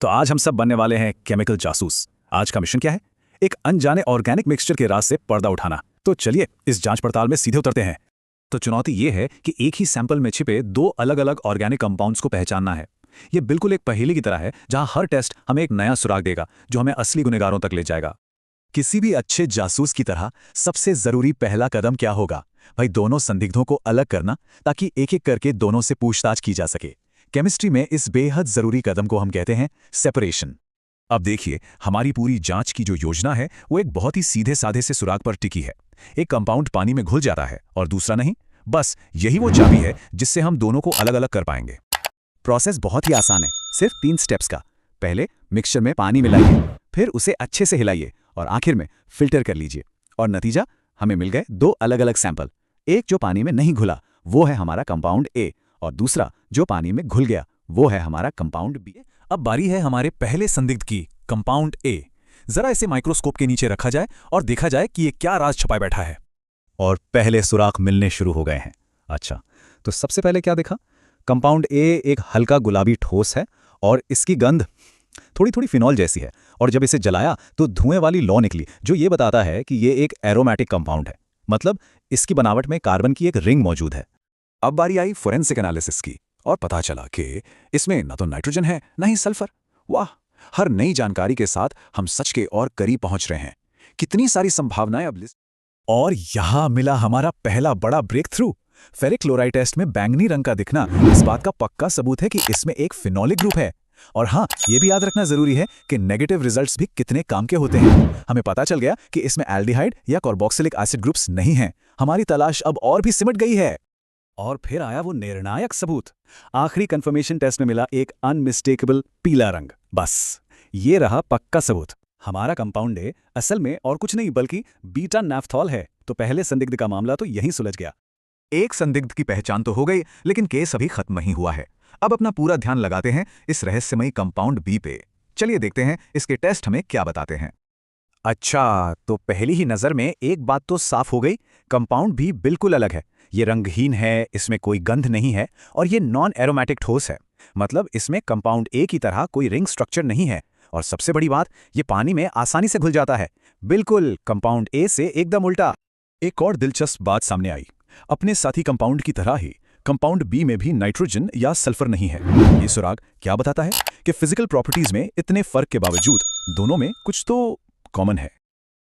तो आज हम सब बनने वाले हैं केमिकल जासूस। आज का मिशन क्या है? एक अनजाने ऑर्गेनिक मिक्सचर के राज से पर्दा उठाना। तो चलिए इस जांच पड़ताल में सीधे उतरते हैं। तो चुनौती ये है कि एक ही सैंपल में छिपे दो अलग अलग ऑर्गेनिक कंपाउंड्स को पहचानना है। ये बिल्कुल एक पहेली की तरह है, जहां हर टेस्ट हमें एक नया सुराग देगा जो हमें असली गुनहगारों तक ले जाएगा। किसी भी अच्छे जासूस की तरह सबसे जरूरी पहला कदम क्या होगा? भाई, दोनों संदिग्धों को अलग करना, ताकि एक एक करके दोनों से पूछताछ की जा सके। केमिस्ट्री में इस बेहद जरूरी कदम को हम कहते हैं सेपरेशन। अब देखिए, हमारी पूरी जांच की जो योजना है वो एक बहुत ही सीधे साधे से सुराग पर टिकी है। एक कंपाउंड पानी में घुल जाता है और दूसरा नहीं। बस यही वो चाबी है जिससे हम दोनों को अलग अलग कर पाएंगे। प्रोसेस बहुत ही आसान है, सिर्फ 3 स्टेप्स का। पहले मिक्सचर में पानी मिलाइए, फिर उसे अच्छे से हिलाइए और आखिर में फिल्टर कर लीजिए। और नतीजा, हमें मिल गए 2 अलग अलग सैंपल। एक जो पानी में नहीं घुला, वो है हमारा कंपाउंड ए, और दूसरा जो पानी में घुल गया, वो है हमारा कंपाउंड बी। अब बारी है हमारे पहले संदिग्ध की, कंपाउंड ए। जरा इसे माइक्रोस्कोप के नीचे रखा जाए और देखा जाए कि ये क्या राज छुपाए बैठा है। और पहले सुराख मिलने शुरू हो गए हैं। अच्छा, तो सबसे पहले क्या देखा? कंपाउंड ए एक हल्का गुलाबी ठोस है और इसकी गंध थोड़ी थोड़ी फिनॉल जैसी है। और जब इसे जलाया तो धुएं वाली लौ निकली, जो ये बताता है कि ये एक एरोमेटिक कंपाउंड है। मतलब इसकी बनावट में कार्बन की एक रिंग मौजूद है। अब बारी आई फोरेंसिक एनालिसिस की, और पता चला कि इसमें न तो नाइट्रोजन है, न ही सल्फर। वाह, हर नई जानकारी के साथ हम सच के और करीब पहुंच रहे हैं। कितनी सारी संभावनाएं अब लिस्ट। और यहां मिला हमारा पहला बड़ा break through. Ferric chloride test में बैंगनी रंग का दिखना इस बात का पक्का सबूत है कि इसमें एक फिनोलिक ग्रुप है। और हाँ, ये भी याद रखना जरूरी है कि नेगेटिव रिजल्ट्स भी कितने काम के होते हैं। हमें पता चल गया कि इसमें एल्डिहाइड या कार्बोक्सिलिक एसिड ग्रुप्स नहीं हैं। हमारी तलाश अब और भी सिमट गई है। और फिर आया वो निर्णायक सबूत। आखिरी कंफर्मेशन टेस्ट में मिला एक अनमिस्टेकेबल पीला रंग। बस ये रहा पक्का सबूत। हमारा कंपाउंड ए असल में और कुछ नहीं बल्कि बीटा नैफ्थॉल है। तो पहले संदिग्ध का मामला तो यहीं सुलझ गया। एक संदिग्ध की पहचान तो हो गई, लेकिन केस अभी खत्म नहीं हुआ है। अब अपना पूरा ध्यान लगाते हैं इस रहस्यमयी कंपाउंड बी पे। चलिए देखते हैं इसके टेस्ट हमें क्या बताते हैं। अच्छा, तो पहली ही नजर में एक बात तो साफ हो गई। कंपाउंड भी बिल्कुल अलग है। ये रंगहीन है, इसमें कोई गंध नहीं है, और ये नॉन एरोमेटिक ठोस है। मतलब इसमें कंपाउंड ए की तरह कोई रिंग स्ट्रक्चर नहीं है। और सबसे बड़ी बात, ये पानी में आसानी से घुल जाता है। बिल्कुल कंपाउंड ए से एकदम उल्टा। एक और दिलचस्प बात सामने आई। अपने साथी कंपाउंड की तरह ही कंपाउंड बी में भी नाइट्रोजन या सल्फर नहीं है। ये सुराग क्या बताता है कि फिजिकल प्रॉपर्टीज में इतने फर्क के बावजूद दोनों में कुछ तो कॉमन है।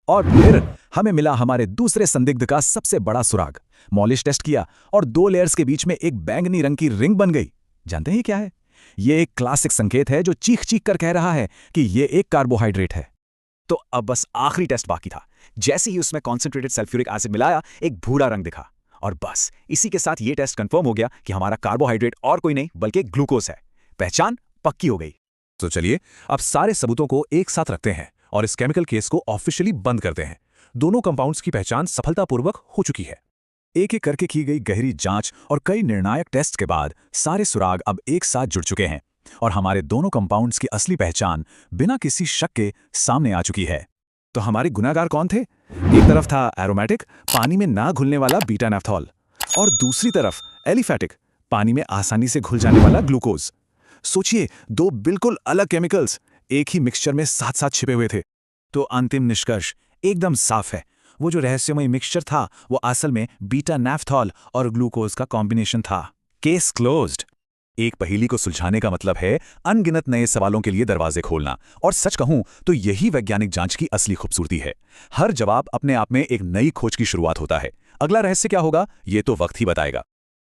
और फिर हमें मिला हमारे दूसरे संदिग्ध का सबसे बड़ा सुराग। मॉलिश टेस्ट किया और 2 लेयर्स के बीच में एक बैंगनी रंग की रिंग बन गई। जानते हैं ये क्या है? ये एक क्लासिक संकेत है जो चीख चीख कर कह रहा है कि ये एक कार्बोहाइड्रेट है। तो अब बस आखिरी टेस्ट बाकी था। जैसे ही उसमें कॉन्सेंट्रेटेड सल्फ्यूरिक एसिड मिलाया, एक भूरा रंग दिखा। और बस इसी के साथ ये टेस्ट कंफर्म हो गया कि हमारा कार्बोहाइड्रेट और कोई नहीं बल्कि ग्लूकोज है। पहचान पक्की हो गई। तो चलिए अब सारे सबूतों को एक साथ रखते हैं और इस केमिकल केस को ऑफिशियली बंद करते हैं। दोनों कंपाउंड्स की पहचान सफलतापूर्वक हो चुकी है। एक एक करके की गई गहरी जांच और कई निर्णायक टेस्ट के बाद सारे सुराग अब एक साथ जुड़ चुके हैं और हमारे दोनों कंपाउंड्स की असली पहचान बिना किसी शक के सामने आ चुकी है। तो हमारे गुनहगार कौन थे? एक तरफ था एरोमेटिक, पानी में ना घुलने वाला बीटा नैफ्थॉल, और दूसरी तरफ एलिफैटिक, पानी में आसानी से घुल जाने वाला ग्लूकोज। सोचिए, 2 बिल्कुल अलग केमिकल्स एक ही मिक्सचर में साथ साथ छिपे हुए थे। तो अंतिम निष्कर्ष एकदम साफ है। वो जो रहस्यमय मिक्सचर था वो असल में बीटा नैफ्थॉल और ग्लूकोज का कॉम्बिनेशन था। Case closed. एक पहेली को सुलझाने का मतलब है अनगिनत नए सवालों के लिए दरवाजे खोलना। और सच कहूं तो यही वैज्ञानिक जांच की असली खूबसूरती है। हर जवाब अपने आप में एक नई खोज की शुरुआत होता है। अगला रहस्य क्या होगा, ये तो वक्त ही बताएगा।